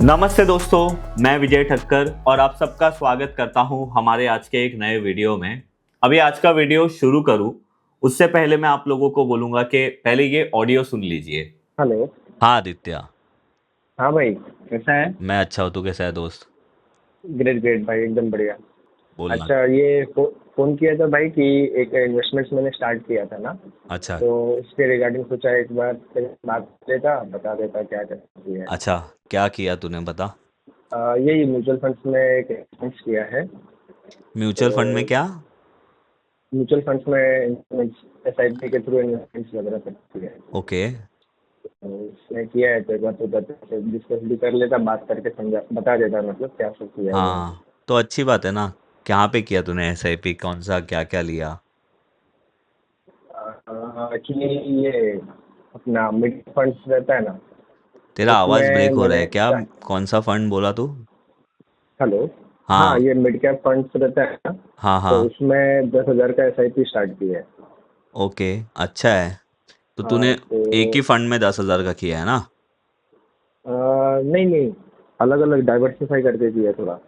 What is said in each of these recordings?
नमस्ते दोस्तों, मैं विजय ठक्कर और आप सबका स्वागत करता हूं हमारे आज के एक नए वीडियो में। अभी आज का वीडियो शुरू करूं उससे पहले मैं आप लोगों को बोलूंगा कि पहले ये ऑडियो सुन लीजिए। हेलो। हाँ आदित्य, हाँ भाई, कैसा है? मैं अच्छा हूँ। तू कैसा है दोस्त? ग्रेट ग्रेट भाई, एकदम बढ़िया। बोलना। अच्छा, ये फोन किया था भाई कि एक इन्वेस्टमेंट्स मैंने स्टार्ट किया था ना, अच्छा तो उसके रिगार्डिंग सोचा एक बार तेरे से बात कर लेता, बता देता क्या करती है। अच्छा, क्या किया तूने बता। यही म्यूचुअल फंड्स में एक इन्वेस्टमेंट्स किया है। म्यूचुअल फंड में तो क्या? म्यूचुअल फंड्स में इन्वेस्टमेंट्स एसआईपी के थ्रू इन्वेस्टमेंट्स वगैरह करती है। ओके। तो उसमें किया है, तो एक बार तो डिस्कस भी कर लेता, बात करके समझा बता देता, मतलब क्या सब किया हुआ है। हाँ तो अच्छी बात है ना। कहाँ पे किया तूने एसआईपी, कौन सा क्या क्या लिया? एक्चुअली ये अपना मिड फंड्स रहता है ना, तेरा आवाज उसमें ब्रेक हो रहा मैंने है क्या? कौन सा फंड बोला तू? हेलो। हाँ, हाँ ये मिड कैप फंड्स रहता है ना, हाँ तो हाँ। उसमें 10,000 का एसआईपी स्टार्ट किया है। ओके, अच्छा है। तो तूने एक तो ही फंड में 10,000 का किया है ना? नहीं नहीं, अलग अलग डाइवर्सिफाई करके किया है थोड़ा।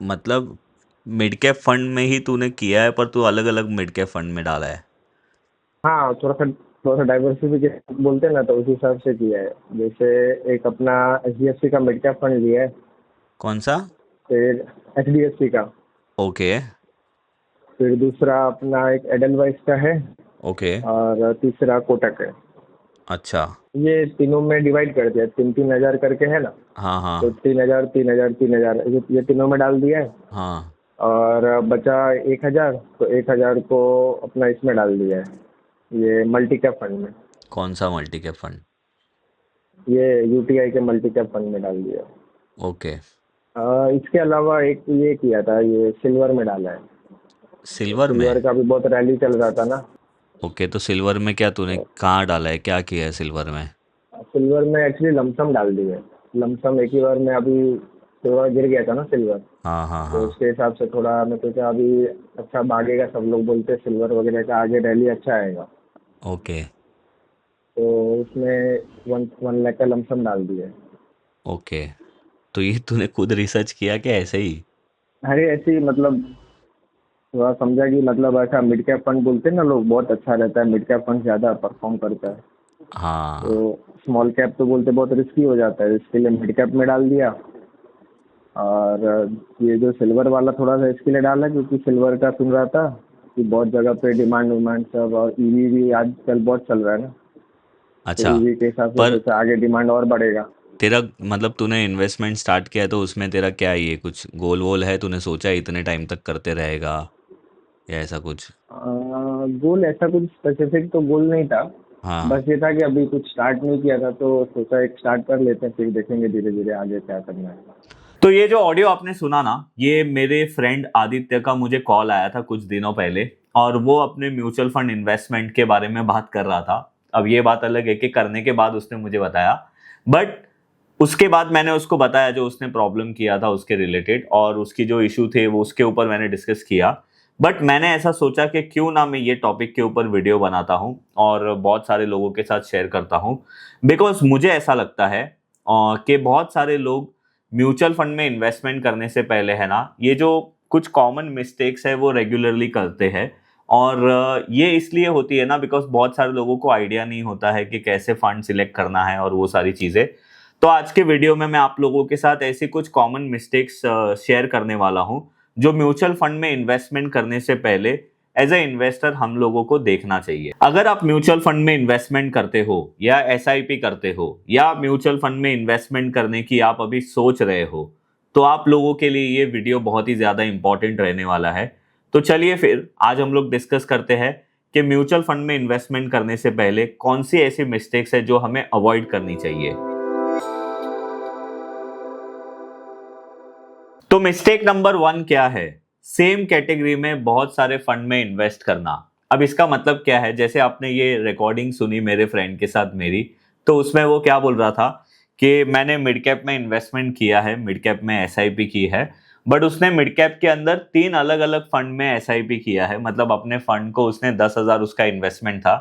मतलब मिड कैप फंड में ही तूने किया है, पर तू अलग अलग मिड कैप फंड में डाला है। हाँ, थोड़ा सा डाइवर्सिफिकेशन बोलते हैं ना, तो उस हिसाब से किया है। जैसे एक अपना एचडीएफसी का मिड कैप फंड लिया है, कौन सा? फिर एचडीएफसी का, ओके। फिर दूसरा अपना एक एडलवाइस का है, ओके। और तीसरा कोटक है। अच्छा। ये तीनों में डिवाइड कर दिया, 3-3 हजार करके है ना, हाँ तो हाँ 3,000 3,000 3,000 ये तीनों में डाल दिया है। हाँ। और बचा 1,000, तो 1,000 को अपना इसमें डाल दिया है, ये मल्टी कैप फंड में। कौन सा मल्टी कैप फंड? ये यूटीआई के मल्टी कैप फंड में डाल दिया। ओके। इसके अलावा एक ये किया था, ये सिल्वर में डाला है। सिल्वर में? सिल्वर का भी बहुत रैली चल रहा था ना। ओके, तो सिल्वर में क्या तूने कहाँ डाला है, क्या किया है सिल्वर में? सिल्वर में एक्चुअली लमसम डाल दी है। लमसम एक ही बार में, अभी थोड़ा गिर गया था ना सिल्वर, हाँ हाँ तो हाँ। उसके हिसाब से थोड़ा मैं सोचा अभी अच्छा भागेगा, सब लोग बोलते हैं सिल्वर वगैरह का आगे रैली अच्छा आएगा, ओके। तो उसमें 1 लाख का लमसम डाल दिया। ओके, तो ये तूने खुद रिसर्च किया क्या ऐसे ही? अरे ऐसे ही, मतलब थोड़ा समझा कि मतलब ऐसा मिड कैप फंड बोलते हैं ना लोग, बहुत अच्छा रहता है, मिड कैप फंड ज़्यादा परफॉर्म करता है। तो हाँ। स्मॉल कैप तो बोलते बहुत रिस्की हो जाता है, इसके लिए मिड कैप में डाल दिया। और ये जो सिल्वर वाला थोड़ा सा इसके लिए डाला, क्योंकि सिल्वर का सुन रहा था कि बहुत जगह पे डिमांड विमांड सब, और ईवी भी आजकल बहुत चल रहा है ना, तो अच्छा, ईवी के हिसाब से पर सोचा आगे डिमांड और बढ़ेगा। तेरा मतलब तूने इन्वेस्टमेंट स्टार्ट किया है तो उसमें तेरा क्या, ये कुछ गोल वोल है? तूने सोचा है इतने टाइम तक करते रहेगा या ऐसा कुछ? गोल ऐसा कुछ स्पेसिफिक तो गोल नहीं था, हाँ। बस ये था कि अभी कुछ स्टार्ट नहीं किया था, तो सोचा एक स्टार्ट कर लेते हैं, फिर देखेंगे धीरे धीरे आगे क्या करना है। तो ये जो ऑडियो आपने सुना ना, ये मेरे फ्रेंड आदित्य का मुझे कॉल आया था कुछ दिनों पहले, और वो अपने म्यूचुअल फंड इन्वेस्टमेंट के बारे में बात कर रहा था। अब ये बात अलग है कि करने के बाद उसने मुझे बताया, बट उसके बाद मैंने उसको बताया जो उसने प्रॉब्लम किया था उसके रिलेटेड, और उसकी जो इशू थे वो उसके ऊपर मैंने डिस्कस किया। बट मैंने ऐसा सोचा कि क्यों ना मैं ये टॉपिक के ऊपर वीडियो बनाता हूँ और बहुत सारे लोगों के साथ शेयर करता हूँ। बिकॉज मुझे ऐसा लगता है कि बहुत सारे लोग म्यूचुअल फंड में इन्वेस्टमेंट करने से पहले है ना, ये जो कुछ कॉमन मिस्टेक्स है वो रेगुलरली करते हैं। और ये इसलिए होती है ना बिकॉज बहुत सारे लोगों को आइडिया नहीं होता है कि कैसे फंड सिलेक्ट करना है और वो सारी चीजें। तो आज के वीडियो में मैं आप लोगों के साथ ऐसी कुछ कॉमन मिस्टेक्स शेयर करने वाला हूं जो म्यूचुअल फंड में इन्वेस्टमेंट करने से पहले एज ए इन्वेस्टर हम लोगों को देखना चाहिए। अगर आप म्यूचुअल फंड में इन्वेस्टमेंट करते हो या एसआईपी करते हो या म्यूचुअल फंड में इन्वेस्टमेंट करने की आप अभी सोच रहे हो, तो आप लोगों के लिए ये वीडियो बहुत ही ज्यादा इंपॉर्टेंट रहने वाला है। तो चलिए फिर आज हम लोग डिस्कस करते हैं कि म्यूचुअल फंड में इन्वेस्टमेंट करने से पहले कौन सी ऐसी मिस्टेक्स है जो हमें अवॉइड करनी चाहिए। तो मिस्टेक नंबर 1 क्या है? सेम कैटेगरी में बहुत सारे फंड में इन्वेस्ट करना। अब इसका मतलब क्या है? जैसे आपने ये रिकॉर्डिंग सुनी मेरे फ्रेंड के साथ मेरी, तो उसमें वो क्या बोल रहा था कि मैंने मिड कैप में इन्वेस्टमेंट किया है, मिड कैप में एसआईपी की है, बट उसने मिड कैप के अंदर 3 अलग अलग फंड में एसआईपी किया है। मतलब अपने फंड को उसने 10,000 उसका इन्वेस्टमेंट था,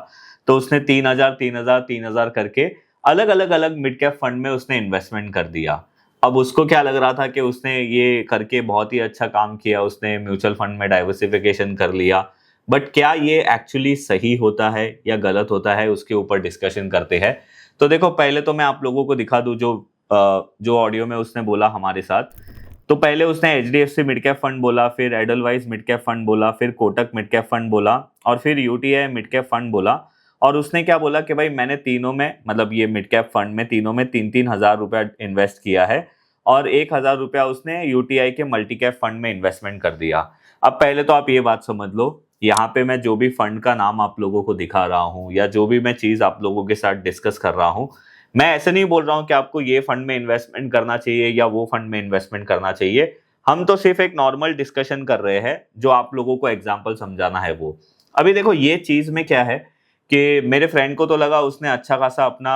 तो उसने 3,000 3,000 3,000 करके अलग अलग मिड कैप फंड में उसने इन्वेस्टमेंट कर दिया। अब उसको क्या लग रहा था कि उसने ये करके बहुत ही अच्छा काम किया, उसने म्यूचुअल फंड में डाइवर्सिफिकेशन कर लिया। बट क्या ये एक्चुअली सही होता है या गलत होता है, उसके ऊपर डिस्कशन करते हैं। तो देखो, पहले तो मैं आप लोगों को दिखा दूं जो ऑडियो में उसने बोला हमारे साथ। तो पहले उसने HDFC मिड कैप फंड बोला, फिर एडलवाइज मिड कैप फंड बोला, फिर कोटक मिड कैप फंड बोला, और फिर UTI मिड कैप फंड बोला। और उसने क्या बोला कि भाई मैंने तीनों में, मतलब ये मिड कैप फंड में तीनों में 3-3 हज़ार रुपया इन्वेस्ट किया है, और 1,000 रुपया उसने UTI के मल्टी कैप फंड में इन्वेस्टमेंट कर दिया। अब पहले तो आप ये बात समझ लो, यहाँ पे मैं जो भी फंड का नाम आप लोगों को दिखा रहा हूँ या जो भी मैं चीज आप लोगों के साथ डिस्कस कर रहा हूँ, मैं ऐसे नहीं बोल रहा हूँ कि आपको ये फंड में इन्वेस्टमेंट करना चाहिए या वो फंड में इन्वेस्टमेंट करना चाहिए। हम तो सिर्फ एक नॉर्मल डिस्कशन कर रहे हैं, जो आप लोगों को एग्जाम्पल समझाना है वो। अभी देखो, ये चीज में क्या है कि मेरे फ्रेंड को तो लगा उसने अच्छा खासा अपना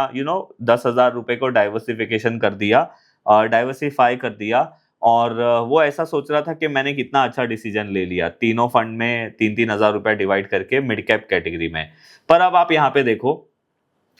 10,000 रुपए को डाइवर्सिफिकेशन कर दिया, डाइवर्सिफाई कर दिया, और वो ऐसा सोच रहा था कि मैंने कितना अच्छा डिसीजन ले लिया, तीनों फंड में 3-3 हज़ार रुपया डिवाइड करके मिड कैप कैटेगरी में। पर अब आप यहाँ पे देखो,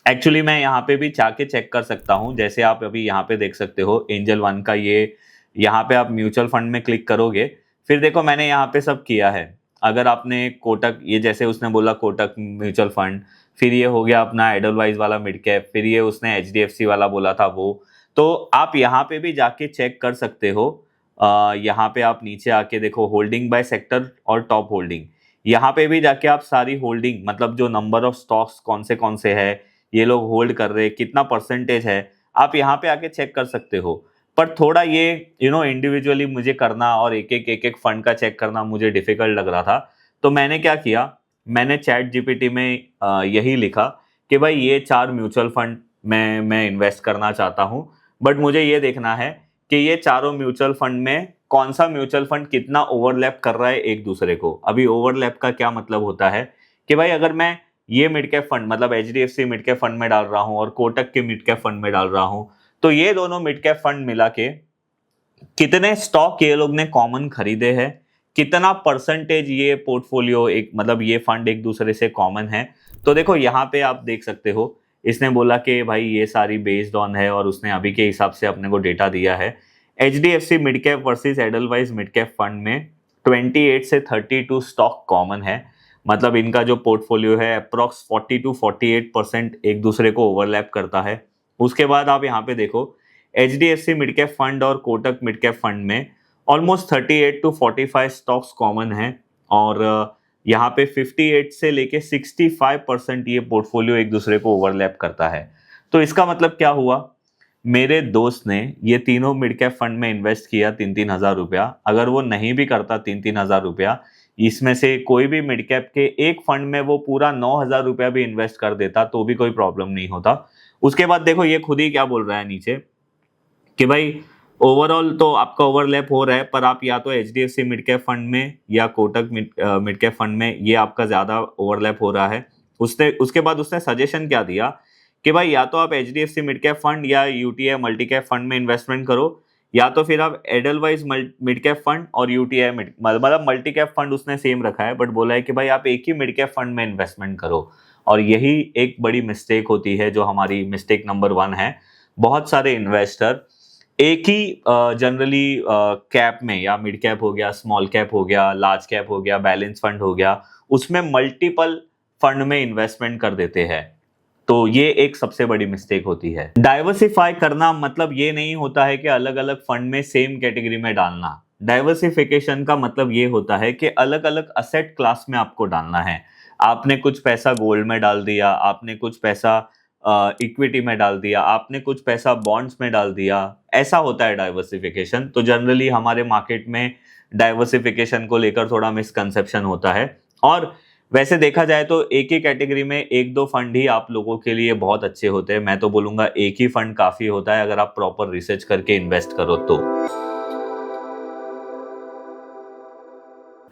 एक्चुअली मैं यहाँ पे भी जाके चेक कर सकता हूँ। जैसे आप अभी यहाँ पे देख सकते हो एंजल वन का, ये यहाँ पे आप म्यूचुअल फंड में क्लिक करोगे, फिर देखो मैंने यहाँ पे सब किया है। अगर आपने कोटक, ये जैसे उसने बोला कोटक म्यूचुअल फंड, फिर ये हो गया अपना एडलवाइज वाला मिड कैप, फिर ये उसने HDFC वाला बोला था वो। तो आप यहाँ पे भी जाके चेक कर सकते हो। यहाँ पे आप नीचे आके देखो होल्डिंग बाय सेक्टर और टॉप होल्डिंग, यहाँ पे भी जाके आप सारी होल्डिंग, मतलब जो नंबर ऑफ स्टॉक्स कौन से है, ये लोग होल्ड कर रहे हैं, कितना परसेंटेज है, आप यहाँ पे आके चेक कर सकते हो। पर थोड़ा ये इंडिविजुअली मुझे करना और एक एक फंड का चेक करना मुझे डिफिकल्ट लग रहा था। तो मैंने क्या किया, मैंने चैट GPT में यही लिखा कि भाई ये 4 म्यूचुअल फंड मैं इन्वेस्ट करना चाहता हूँ, बट मुझे ये देखना है कि ये चारों म्यूचुअल फंड में कौन सा म्यूचुअल फंड कितना ओवरलैप कर रहा है एक दूसरे को। अभी ओवरलैप का क्या मतलब होता है कि भाई अगर मैं ये मिड कैप फंड, मतलब HDFC मिड कैप फंड में डाल रहा हूँ और कोटक के मिड कैप फंड में डाल रहा हूँ, तो ये दोनों मिड कैप फंड मिला के कितने स्टॉक ये लोग ने कॉमन खरीदे हैं, कितना परसेंटेज ये पोर्टफोलियो, एक मतलब ये फंड एक दूसरे से कॉमन है। तो देखो यहाँ पे आप देख सकते हो, इसने बोला कि भाई ये सारी बेस्ड ऑन है, और उसने अभी के हिसाब से अपने को डेटा दिया है। HDFC mid cap versus Edelweiss mid cap fund में 28 से 32 स्टॉक कॉमन है, मतलब इनका जो पोर्टफोलियो है अप्रॉक्स 40-48% एक दूसरे को ओवरलैप करता है। उसके बाद आप यहाँ पे देखो HDFC मिड कैप फंड और कोटक मिड कैप फंड में ऑलमोस्ट 38-45 स्टॉक्स कॉमन है, और यहाँ पे 58 से लेके 65% ये पोर्टफोलियो एक दूसरे को ओवरलैप करता है। तो इसका मतलब क्या हुआ, मेरे दोस्त ने ये तीनों मिड कैप फंड में इन्वेस्ट किया 3-3 हज़ार रुपया। अगर वो नहीं भी करता 3-3 हज़ार रुपया, इसमें से कोई भी मिड कैप के एक फंड में वो पूरा 9,000 रुपया भी इन्वेस्ट कर देता, तो भी कोई प्रॉब्लम नहीं होता। उसके बाद देखो ये खुद ही क्या बोल रहा है नीचे कि भाई ओवरऑल तो आपका ओवरलैप हो रहा है, पर आप या तो HDFC मिड कैप फंड में या कोटक मिड कैप फंड में ये आपका ज्यादा ओवरलैप हो रहा है। उसके बाद उसने सजेशन क्या दिया कि भाई या तो आप HDFC मिड कैप फंड या UTI मल्टी कैप फंड में इन्वेस्टमेंट करो, या तो फिर आप एडलवाइज मिड कैप फंड और UTI मतलब मल्टी कैप फंड उसने सेम रखा है, बट बोला है कि भाई आप एक ही मिड कैप फंड में इन्वेस्टमेंट करो। और यही एक बड़ी मिस्टेक होती है, जो हमारी मिस्टेक नंबर 1 है। बहुत सारे इन्वेस्टर एक ही जनरली कैप में, या मिड कैप हो गया, स्मॉल कैप हो गया, लार्ज कैप हो गया, बैलेंस फंड हो गया, उसमें मल्टीपल फंड में इन्वेस्टमेंट कर देते हैं। तो ये एक सबसे बड़ी मिस्टेक होती है। डाइवर्सिफाई करना मतलब ये नहीं होता है कि अलग अलग फंड में सेम कैटेगरी में डालना। डाइवर्सिफिकेशन का मतलब ये होता है कि अलग अलग असेट क्लास में आपको डालना है। आपने कुछ पैसा गोल्ड में डाल दिया, आपने कुछ पैसा इक्विटी में डाल दिया, आपने कुछ पैसा बॉन्ड्स में डाल दिया, ऐसा होता है डाइवर्सिफिकेशन। तो जनरली हमारे मार्केट में डाइवर्सिफिकेशन को लेकर थोड़ा मिसकंसेप्शन होता है, और वैसे देखा जाए तो एक ही कैटेगरी में 1-2 फंड ही आप लोगों के लिए बहुत अच्छे होते हैं। मैं तो बोलूंगा एक ही फंड काफी होता है अगर आप प्रॉपर रिसर्च करके इन्वेस्ट करो तो।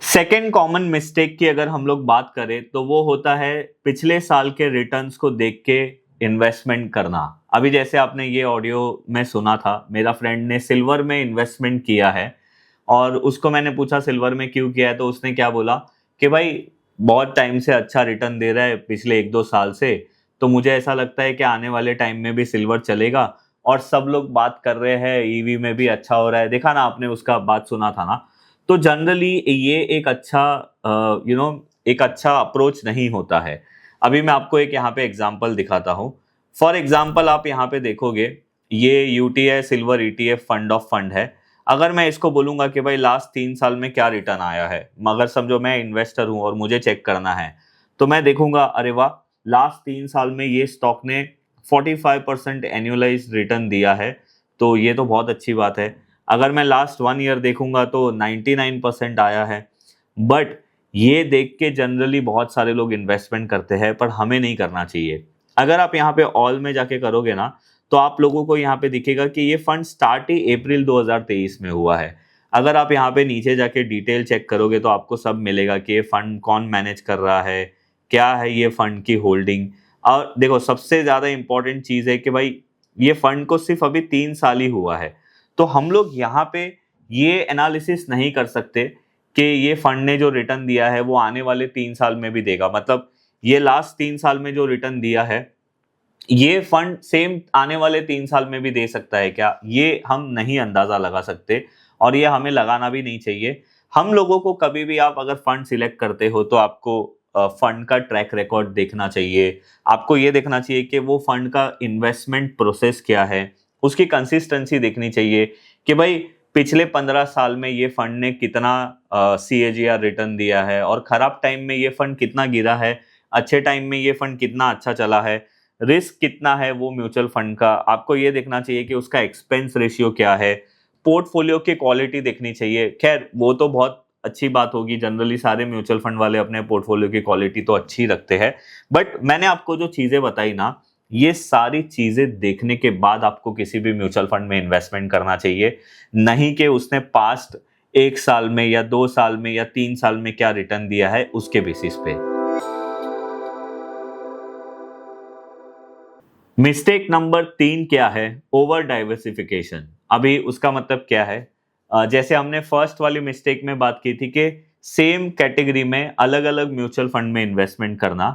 सेकेंड कॉमन मिस्टेक की अगर हम लोग बात करें तो वो होता है पिछले साल के रिटर्न्स को देख के इन्वेस्टमेंट करना। अभी जैसे आपने ये ऑडियो में सुना था, मेरा फ्रेंड ने सिल्वर में इन्वेस्टमेंट किया है, और उसको मैंने पूछा सिल्वर में क्यों किया है, तो उसने क्या बोला कि भाई बहुत टाइम से अच्छा रिटर्न दे रहा है पिछले 1-2 साल से, तो मुझे ऐसा लगता है कि आने वाले टाइम में भी सिल्वर चलेगा, और सब लोग बात कर रहे हैं ईवी में भी अच्छा हो रहा है, देखा ना आपने, उसका बात सुना था ना। तो जनरली ये एक अच्छा एक अच्छा अप्रोच नहीं होता है। अभी मैं आपको एक यहाँ पे एग्जांपल दिखाता हूँ। फॉर एग्जांपल आप यहाँ पे देखोगे, ये UTI silver ETF fund of fund है। अगर मैं इसको बोलूंगा कि भाई लास्ट 3 साल में क्या रिटर्न आया है, मगर समझो मैं इन्वेस्टर हूं और मुझे चेक करना है, तो मैं देखूंगा अरे वाह, लास्ट 3 साल में ये स्टॉक ने 45% एनुअलाइज रिटर्न दिया है, तो ये तो बहुत अच्छी बात है। अगर मैं लास्ट 1 ईयर देखूंगा तो 99% आया है। बट ये देख के जनरली बहुत सारे लोग इन्वेस्टमेंट करते हैं, पर हमें नहीं करना चाहिए। अगर आप यहाँ पे ऑल में जाके करोगे ना, तो आप लोगों को यहाँ पे दिखेगा कि ये फंड स्टार्ट ही अप्रैल 2023 में हुआ है। अगर आप यहाँ पे नीचे जाके डिटेल चेक करोगे तो आपको सब मिलेगा कि ये फंड कौन मैनेज कर रहा है, क्या है ये फंड की होल्डिंग। और देखो सबसे ज्यादा इंपॉर्टेंट चीज है कि भाई ये फंड को सिर्फ अभी 3 साल ही हुआ है, तो हम लोग यहाँ पे ये एनालिसिस नहीं कर सकते कि ये फंड ने जो रिटर्न दिया है वो आने वाले 3 साल में भी देगा। मतलब ये लास्ट 3 साल में जो रिटर्न दिया है, ये फंड सेम आने वाले 3 साल में भी दे सकता है क्या, ये हम नहीं अंदाजा लगा सकते, और ये हमें लगाना भी नहीं चाहिए। हम लोगों को कभी भी आप अगर फंड सिलेक्ट करते हो तो आपको फंड का ट्रैक रिकॉर्ड देखना चाहिए। आपको ये देखना चाहिए कि वो फंड का इन्वेस्टमेंट प्रोसेस क्या है, उसकी कंसिस्टेंसी देखनी चाहिए कि भाई पिछले 15 साल में ये फंड ने कितना CAGR रिटर्न दिया है, और खराब टाइम में ये फंड कितना गिरा है, अच्छे टाइम में ये फंड कितना अच्छा चला है, रिस्क कितना है वो म्यूचुअल फंड का। आपको ये देखना चाहिए कि उसका एक्सपेंस रेशियो क्या है, पोर्टफोलियो की क्वालिटी देखनी चाहिए। खैर वो तो बहुत अच्छी बात होगी, जनरली सारे म्यूचुअल फंड वाले अपने पोर्टफोलियो की क्वालिटी तो अच्छी रखते हैं। बट मैंने आपको जो चीजें बताई ना, ये सारी चीजें देखने के बाद आपको किसी भी म्यूचुअल फंड में इन्वेस्टमेंट करना चाहिए, नहीं कि उसने पास्ट 1 साल में या 2 साल में या 3 साल में क्या रिटर्न दिया है उसके बेसिस पे। मिस्टेक नंबर 3 क्या है? Over diversification. अभी उसका मतलब क्या है? जैसे हमने फर्स्ट वाली मिस्टेक में बात की थी कि सेम कैटेगरी में अलग अलग म्यूचुअल फंड में इन्वेस्टमेंट करना,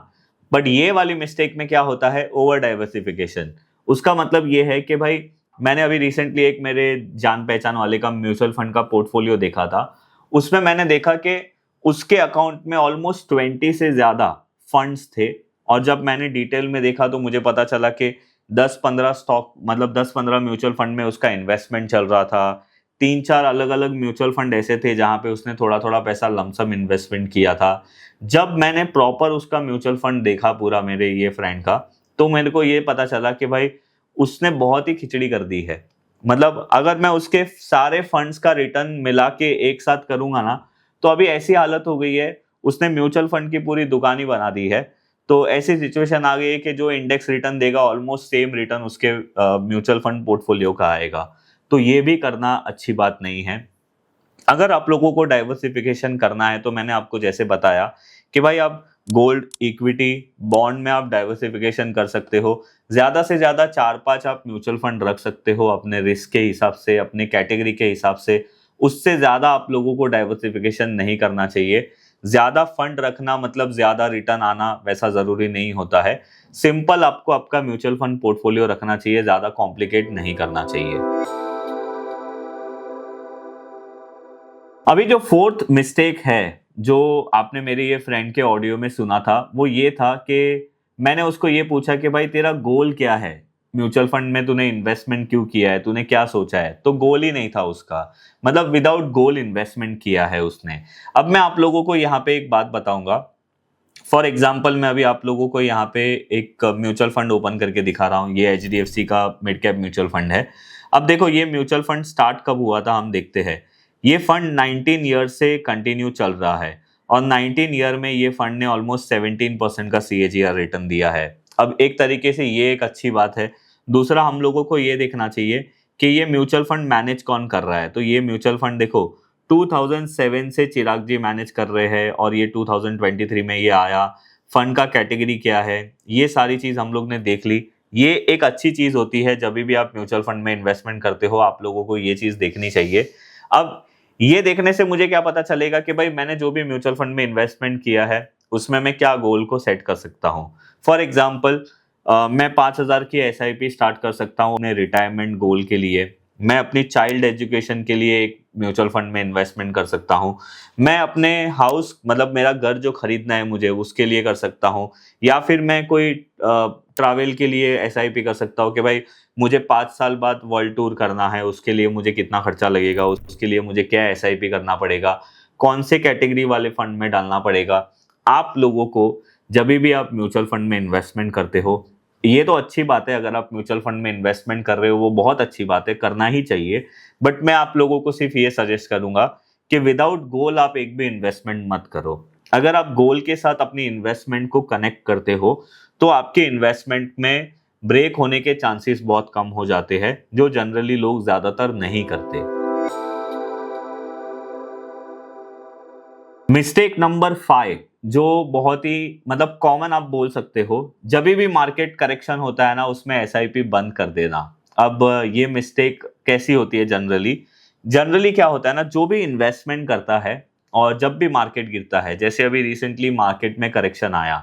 बट ये वाली मिस्टेक में क्या होता है? Over diversification. उसका मतलब ये है कि भाई मैंने अभी रिसेंटली एक मेरे जान पहचान वाले का म्यूचुअल फंड का पोर्टफोलियो देखा था, उसमें मैंने देखा कि उसके अकाउंट में ऑलमोस्ट 20 से ज्यादा फंड्स थे, और जब मैंने डिटेल में देखा तो मुझे पता चला कि 10-15 स्टॉक, मतलब 10-15 म्यूचुअल फंड में उसका इन्वेस्टमेंट चल रहा था। 3-4 अलग अलग म्यूचुअल फंड ऐसे थे जहां पे उसने थोड़ा थोड़ा पैसा लमसम इन्वेस्टमेंट किया था। जब मैंने प्रॉपर उसका म्यूचुअल फंड देखा पूरा मेरे ये फ्रेंड का, तो मेरे को ये पता चला कि भाई उसने बहुत ही खिचड़ी कर दी है। मतलब अगर मैं उसके सारे फंड्स का रिटर्न मिला के एक साथ करूंगा ना, तो अभी ऐसी हालत हो गई है, उसने म्यूचुअल फंड की पूरी दुकान ही बना दी है। तो ऐसी सिचुएशन आ गई है कि जो इंडेक्स रिटर्न देगा ऑलमोस्ट सेम रिटर्न उसके म्यूचुअल फंड पोर्टफोलियो का आएगा। तो ये भी करना अच्छी बात नहीं है। अगर आप लोगों को डाइवर्सिफिकेशन करना है तो मैंने आपको जैसे बताया कि भाई आप गोल्ड, इक्विटी, बॉन्ड में आप डाइवर्सिफिकेशन कर सकते हो। ज्यादा से ज्यादा 4-5 आप म्यूचुअल फंड रख सकते हो अपने रिस्क के हिसाब से, अपने कैटेगरी के हिसाब से। उससे ज्यादा आप लोगों को डाइवर्सिफिकेशन नहीं करना चाहिए। ज्यादा फंड रखना मतलब ज्यादा रिटर्न आना, वैसा जरूरी नहीं होता है। सिंपल आपको आपका म्यूचुअल फंड पोर्टफोलियो रखना चाहिए, ज्यादा कॉम्प्लिकेट नहीं करना चाहिए। अभी जो फोर्थ मिस्टेक है जो आपने मेरे ये फ्रेंड के ऑडियो में सुना था, वो ये था कि मैंने उसको ये पूछा कि भाई तेरा गोल क्या है, म्यूचुअल फंड में तूने इन्वेस्टमेंट क्यों किया है, तूने क्या सोचा है? तो गोल ही नहीं था उसका, मतलब विदाउट गोल इन्वेस्टमेंट किया है उसने। अब मैं आप लोगों को यहाँ पे एक बात बताऊंगा। फॉर एग्जाम्पल मैं अभी आप लोगों को यहाँ पे एक म्यूचुअल फंड ओपन करके दिखा रहा हूँ। ये HDFC का मिड कैप म्यूचुअल फंड है। अब देखो ये म्यूचुअल फंड स्टार्ट कब हुआ था, हम देखते हैं। ये फंड 19 ईयर से कंटिन्यू चल रहा है, और 19 ईयर में ये फंड ने ऑलमोस्ट 17% का CAGR रिटर्न दिया है। अब एक तरीके से ये एक अच्छी बात है। दूसरा, हम लोगों को ये देखना चाहिए कि ये म्यूचुअल फंड मैनेज कौन कर रहा है। तो ये म्यूचुअल फंड देखो 2007 से चिराग जी मैनेज कर रहे हैं, और ये 2023 में ये आया। फंड का कैटेगरी क्या है, ये सारी चीज हम लोग ने देख ली। ये एक अच्छी चीज होती है, जब भी आप म्यूचुअल फंड में इन्वेस्टमेंट करते हो आप लोगों को ये चीज देखनी चाहिए। अब ये देखने से मुझे क्या पता चलेगा कि भाई मैंने जो भी म्यूचुअल फंड में इन्वेस्टमेंट किया है उसमें मैं क्या गोल को सेट कर सकता हूँ। फॉर एग्जाम्पल मैं 5,000 की SIP स्टार्ट कर सकता हूँ अपने रिटायरमेंट गोल के लिए। मैं अपनी चाइल्ड एजुकेशन के लिए एक म्यूचुअल फंड में इन्वेस्टमेंट कर सकता हूँ। मैं अपने हाउस मतलब मेरा घर जो खरीदना है मुझे उसके लिए कर सकता हूँ, या फिर मैं कोई ट्रैवल के लिए SIP कर सकता हूँ कि भाई मुझे 5 साल बाद वर्ल्ड टूर करना है, उसके लिए मुझे कितना खर्चा लगेगा, उसके लिए मुझे क्या SIP करना पड़ेगा, कौन से कैटेगरी वाले फंड में डालना पड़ेगा। आप लोगों को जब भी आप म्यूचुअल फंड में इन्वेस्टमेंट करते हो, ये तो अच्छी बात है, अगर आप म्यूचुअल फंड में इन्वेस्टमेंट कर रहे हो वो बहुत अच्छी बात है, करना ही चाहिए। बट मैं आप लोगों को सिर्फ ये सजेस्ट करूंगा कि विदाउट गोल आप एक भी इन्वेस्टमेंट मत करो। अगर आप गोल के साथ अपनी इन्वेस्टमेंट को कनेक्ट करते हो तो आपके इन्वेस्टमेंट में ब्रेक होने के चांसेस बहुत कम हो जाते हैं, जो जनरली लोग ज्यादातर नहीं करते। मिस्टेक नंबर 5 जो बहुत ही मतलब कॉमन आप बोल सकते हो, जब भी मार्केट करेक्शन होता है ना उसमें SIP बंद कर देना। अब ये मिस्टेक कैसी होती है जनरली क्या होता है ना, जो भी इन्वेस्टमेंट करता है और जब भी मार्केट गिरता है, जैसे अभी रिसेंटली मार्केट में करेक्शन आया,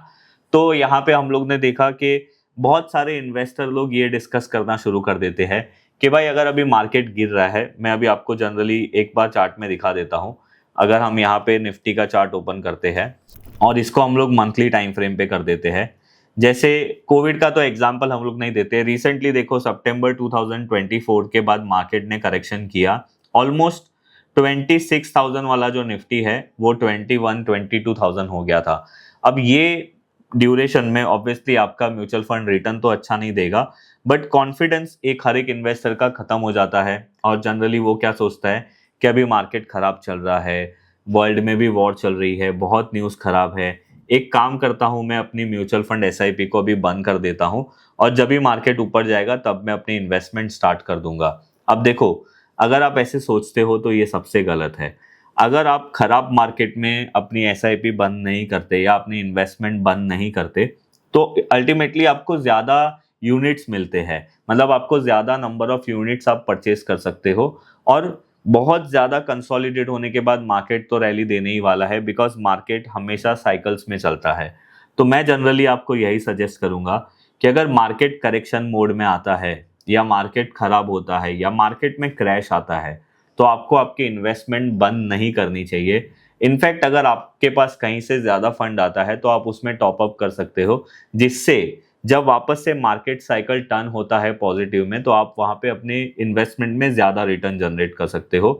तो यहाँ पे हम लोग ने देखा कि बहुत सारे इन्वेस्टर लोग ये डिस्कस करना शुरू कर देते हैं कि भाई अगर अभी मार्केट गिर रहा है, मैं अभी आपको जनरली एक बार चार्ट में दिखा देता हूँ। अगर हम यहाँ पे निफ्टी का चार्ट ओपन करते हैं और इसको हम लोग मंथली टाइम फ्रेम पे कर देते हैं, जैसे कोविड का तो एग्जांपल हम लोग नहीं देते, रिसेंटली देखो सितंबर 2024 के बाद मार्केट ने करेक्शन किया, ऑलमोस्ट 26,000 वाला जो निफ्टी है वो 22,000 हो गया था। अब ये ड्यूरेशन में ऑब्वियसली आपका म्यूचुअल फंड रिटर्न तो अच्छा नहीं देगा, बट कॉन्फिडेंस एक हर एक इन्वेस्टर का खत्म हो जाता है और जनरली वो क्या सोचता है कि अभी मार्केट खराब चल रहा है, वर्ल्ड में भी वॉर चल रही है, बहुत न्यूज़ खराब है, एक काम करता हूं मैं अपनी म्यूचुअल फंड SIP को अभी बंद कर देता हूं और जब भी मार्केट ऊपर जाएगा तब मैं अपनी इन्वेस्टमेंट स्टार्ट कर दूंगा। अब देखो, अगर आप ऐसे सोचते हो तो ये सबसे गलत है। अगर आप खराब मार्केट में अपनी SIP बंद नहीं करते या अपनी इन्वेस्टमेंट बंद नहीं करते तो अल्टीमेटली आपको ज़्यादा यूनिट्स मिलते हैं, मतलब आपको ज़्यादा नंबर ऑफ यूनिट्स आप परचेज कर सकते हो और बहुत ज़्यादा कंसोलिडेट होने के बाद मार्केट तो रैली देने ही वाला है, बिकॉज मार्केट हमेशा साइकिल्स में चलता है। तो मैं जनरली आपको यही सजेस्ट करूंगा कि अगर मार्केट करेक्शन मोड में आता है या मार्केट खराब होता है या मार्केट में क्रैश आता है तो आपको आपकी इन्वेस्टमेंट बंद नहीं करनी चाहिए। इनफैक्ट अगर आपके पास कहीं से ज़्यादा फंड आता है तो आप उसमें टॉप अप कर सकते हो, जिससे जब वापस से मार्केट साइकिल टर्न होता है पॉजिटिव में तो आप वहां पे अपने इन्वेस्टमेंट में ज़्यादा रिटर्न जनरेट कर सकते हो।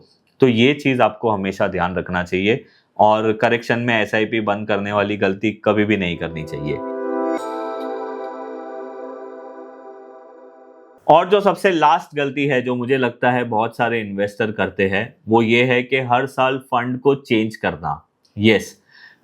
तो ये चीज़ आपको हमेशा ध्यान रखना चाहिए और करेक्शन में SIP बंद करने वाली गलती कभी भी नहीं करनी चाहिए। और जो सबसे लास्ट गलती है जो मुझे लगता है बहुत सारे इन्वेस्टर करते हैं वो ये है कि हर साल फंड को चेंज करना। यस,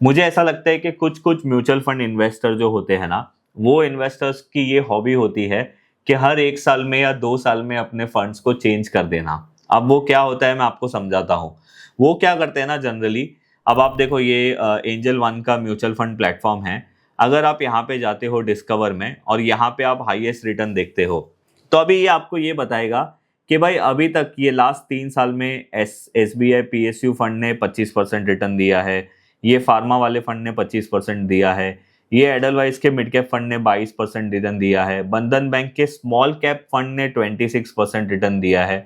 मुझे ऐसा लगता है कि कुछ कुछ म्यूचुअल फंड इन्वेस्टर जो होते हैं ना, वो इन्वेस्टर्स की ये हॉबी होती है कि हर 1 साल में या 2 साल में अपने फंड्स को चेंज कर देना। अब वो क्या होता है मैं आपको समझाता हूँ। वो क्या करते हैं ना जनरली, अब आप देखो ये एंजल वन का म्यूचुअल फंड प्लेटफॉर्म है। अगर आप यहाँ पे जाते हो डिस्कवर में और यहाँ पे आप हाईएस्ट रिटर्न देखते हो तो अभी ये आपको ये बताएगा कि भाई अभी तक ये लास्ट 3 साल में SBI PSU फंड ने 25% रिटर्न दिया है, ये फार्मा वाले फंड ने 25% दिया है, ये एडलवाइज के मिड कैप फंड ने 22% रिटर्न दिया है, बंधन बैंक के स्मॉल कैप फंड ने 26% रिटर्न दिया है।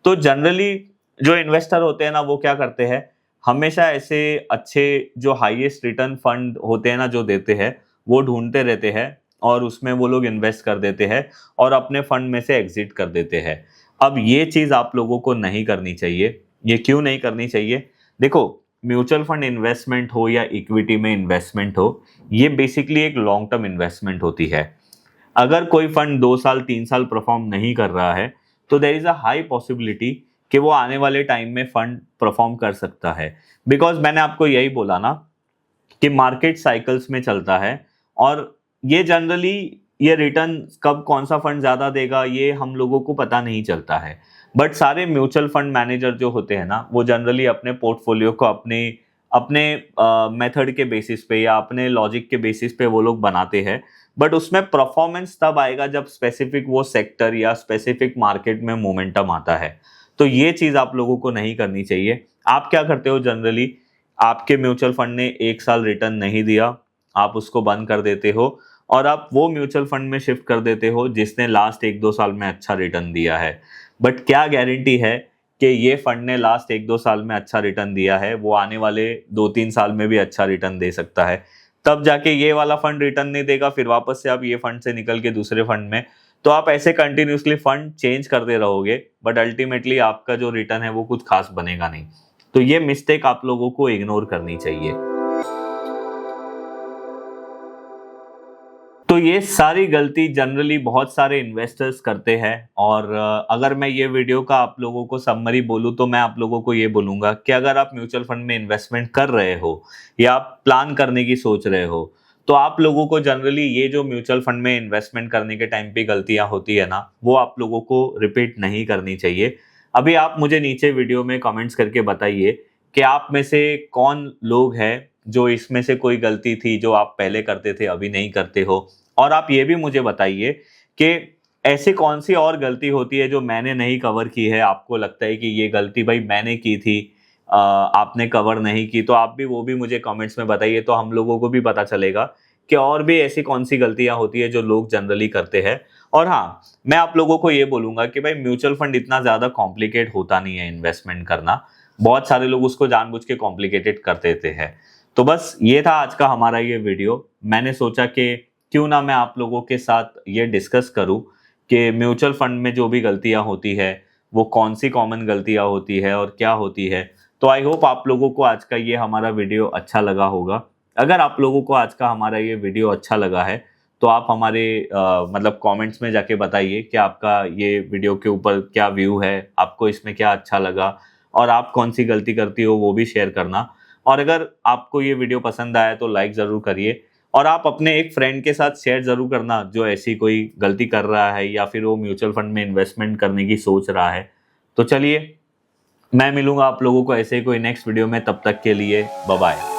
तो जनरली जो इन्वेस्टर होते हैं ना वो क्या करते हैं, हमेशा ऐसे अच्छे जो हाईएस्ट रिटर्न फंड होते हैं ना जो देते हैं वो ढूंढते रहते हैं और उसमें वो लोग इन्वेस्ट कर देते हैं और अपने फंड में से एग्जिट कर देते हैं। अब ये चीज़ आप लोगों को नहीं करनी चाहिए। ये क्यों नहीं करनी चाहिए? देखो, म्यूचुअल फंड इन्वेस्टमेंट हो या इक्विटी में इन्वेस्टमेंट हो, ये बेसिकली एक लॉन्ग टर्म इन्वेस्टमेंट होती है। अगर कोई फंड 2 साल 3 साल परफॉर्म नहीं कर रहा है तो there is a high possibility कि वो आने वाले टाइम में फंड परफॉर्म कर सकता है। बिकॉज मैंने आपको यही बोला ना कि मार्केट साइकिल्स में चलता है और ये जनरली ये रिटर्न कब कौन सा फंड ज़्यादा देगा ये हम लोगों को पता नहीं चलता है। बट सारे म्यूचुअल फंड मैनेजर जो होते हैं ना वो जनरली अपने पोर्टफोलियो को अपने अपने मेथड के बेसिस पे या अपने लॉजिक के बेसिस पे वो लोग बनाते हैं। बट उसमें परफॉर्मेंस तब आएगा जब स्पेसिफिक वो सेक्टर या स्पेसिफिक मार्केट में मोमेंटम आता है। तो ये चीज़ आप लोगों को नहीं करनी चाहिए। आप क्या करते हो जनरली, आपके म्यूचुअल फंड ने 1 साल रिटर्न नहीं दिया, आप उसको बंद कर देते हो और आप वो म्यूचुअल फंड में शिफ्ट कर देते हो जिसने लास्ट 1-2 साल में अच्छा रिटर्न दिया है। बट क्या गारंटी है कि ये फंड ने लास्ट 1-2 साल में अच्छा रिटर्न दिया है, वो आने वाले 2-3 साल में भी अच्छा रिटर्न दे सकता है। तब जाके ये वाला फंड रिटर्न नहीं देगा, फिर वापस से आप ये फंड से निकल के दूसरे फंड में, तो आप ऐसे कंटिन्यूसली फंड चेंज करते रहोगे, बट अल्टीमेटली आपका जो रिटर्न है वो कुछ खास बनेगा नहीं। तो ये मिस्टेक आप लोगों को इग्नोर करनी चाहिए। तो ये सारी गलती जनरली बहुत सारे इन्वेस्टर्स करते हैं, और अगर मैं ये वीडियो का आप लोगों को समरी बोलूँ तो मैं आप लोगों को ये बोलूँगा कि अगर आप म्यूचुअल फंड में इन्वेस्टमेंट कर रहे हो या आप प्लान करने की सोच रहे हो, तो आप लोगों को जनरली ये जो म्यूचुअल फंड में इन्वेस्टमेंट करने के टाइम पे गलतियां होती है ना, वो आप लोगों को रिपीट नहीं करनी चाहिए। अभी आप मुझे नीचे वीडियो में कमेंट्स करके बताइए कि आप में से कौन लोग हैं जो इसमें से कोई गलती थी जो आप पहले करते थे अभी नहीं करते हो, और आप ये भी मुझे बताइए कि ऐसी कौन सी और गलती होती है जो मैंने नहीं कवर की है, आपको लगता है कि ये गलती भाई मैंने की थी, आपने कवर नहीं की, तो आप भी वो भी मुझे कमेंट्स में बताइए, तो हम लोगों को भी पता चलेगा कि और भी ऐसी कौन सी गलतियां होती है जो लोग जनरली करते हैं। और हाँ, मैं आप लोगों को ये बोलूंगा कि भाई म्यूचुअल फंड इतना ज़्यादा कॉम्प्लिकेट होता नहीं है इन्वेस्टमेंट करना, बहुत सारे लोग उसको जानबूझ के कॉम्प्लिकेटेड कर देते हैं। तो बस ये था आज का हमारा ये वीडियो। मैंने सोचा कि क्यों ना मैं आप लोगों के साथ ये डिस्कस करूं कि म्यूचुअल फंड में जो भी गलतियां होती है वो कौन सी कॉमन गलतियां होती है और क्या होती है। तो आई होप आप लोगों को आज का ये हमारा वीडियो अच्छा लगा होगा। अगर आप लोगों को आज का हमारा ये वीडियो अच्छा लगा है तो आप हमारे मतलब कमेंट्स में जाके बताइए कि आपका ये वीडियो के ऊपर क्या व्यू है, आपको इसमें क्या अच्छा लगा और आप कौन सी गलती करती हो वो भी शेयर करना। और अगर आपको ये वीडियो पसंद आया तो लाइक ज़रूर करिए, और आप अपने एक फ्रेंड के साथ शेयर ज़रूर करना जो ऐसी कोई गलती कर रहा है या फिर वो म्यूचुअल फंड में इन्वेस्टमेंट करने की सोच रहा है। तो चलिए, मैं मिलूंगा आप लोगों को ऐसे ही कोई नेक्स्ट वीडियो में, तब तक के लिए बाय बाय।